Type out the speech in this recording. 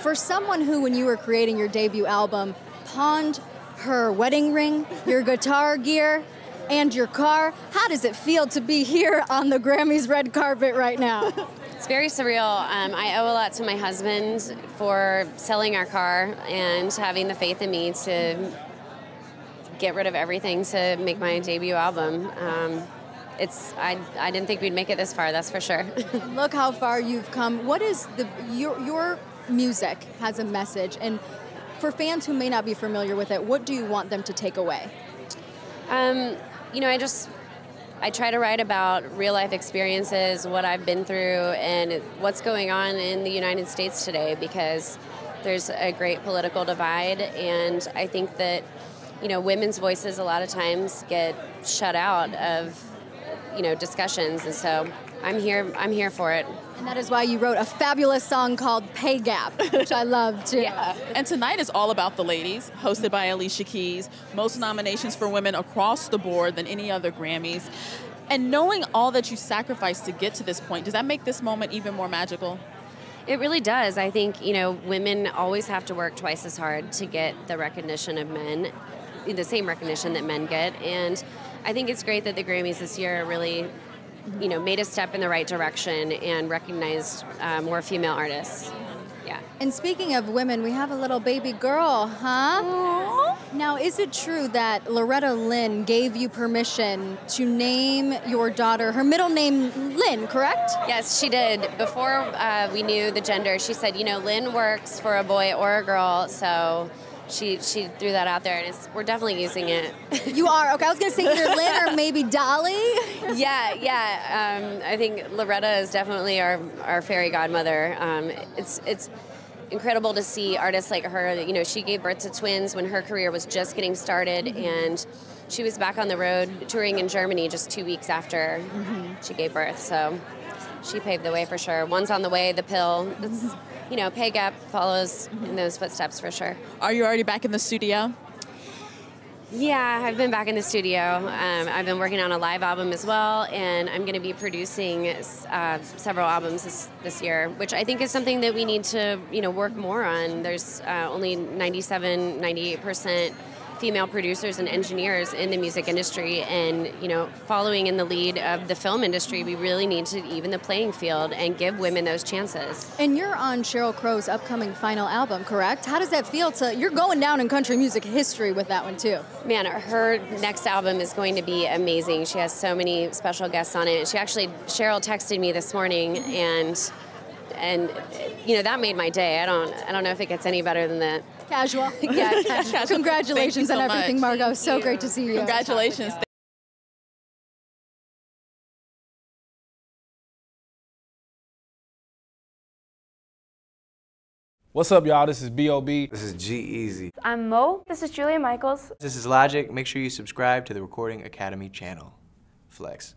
For someone who, when you were creating your debut album, pawned her wedding ring, your guitar gear, and your car, how does it feel to be here on the Grammys red carpet right now? It's very surreal. I owe a lot to my husband for selling our car and having the faith in me to get rid of everything to make my debut album. I didn't think we'd make it this far, that's for sure. Look how far you've come. What is your music has a message, and for fans who may not be familiar with it, what do you want them to take away? You know, I try to write about real life experiences, what I've been through, and what's going on in the United States today, because there's a great political divide, and I think that, you know, women's voices a lot of times get shut out of, you know, discussions, and so I'm here for it. And that is why you wrote a fabulous song called Pay Gap, which I love too. Yeah. And tonight is all about the ladies, hosted by Alicia Keys. Most nominations for women across the board than any other Grammys. And knowing all that you sacrificed to get to this point, does that make this moment even more magical? It really does. I think, you know, women always have to work twice as hard to get the recognition of men, the same recognition that men get. And I think it's great that the Grammys this year really, you know, made a step in the right direction and recognized more female artists. Yeah. And speaking of women, we have a little baby girl, huh? Aww. Now, is it true that Loretta Lynn gave you permission to name your daughter, her middle name Lynn, correct? Yes, she did. Before we knew the gender, she said, you know, Lynn works for a boy or a girl, so she threw that out there, and we're definitely using it. You are? Okay, I was going to say either Lynn or maybe Dolly. Yeah. I think Loretta is definitely our fairy godmother. It's incredible to see artists like her. You know, she gave birth to twins when her career was just getting started, and she was back on the road touring in Germany just 2 weeks after she gave birth. So she paved the way for sure. One's on the way, the pill. It's, you know, Pay Gap follows in those footsteps for sure. Are you already back in the studio? Yeah, I've been back in the studio. I've been working on a live album as well, and I'm going to be producing several albums this year, which I think is something that we need to, you know, work more on. There's only 98% female producers and engineers in the music industry, and, you know, following in the lead of the film industry, we really need to even the playing field and give women those chances. And you're on Sheryl Crow's upcoming final album, correct? How does that feel you're going down in country music history with that one too? Man, her next album is going to be amazing. She has so many special guests on it. Sheryl texted me this morning, and you know, that made my day. I don't know if it gets any better than that. Casual. Yeah, casual. Congratulations on everything, Margo. So great to see you. Congratulations. What's up, y'all? This is B.O.B. This is G-Eazy. I'm Mo. This is Julia Michaels. This is Logic. Make sure you subscribe to the Recording Academy channel. Flex.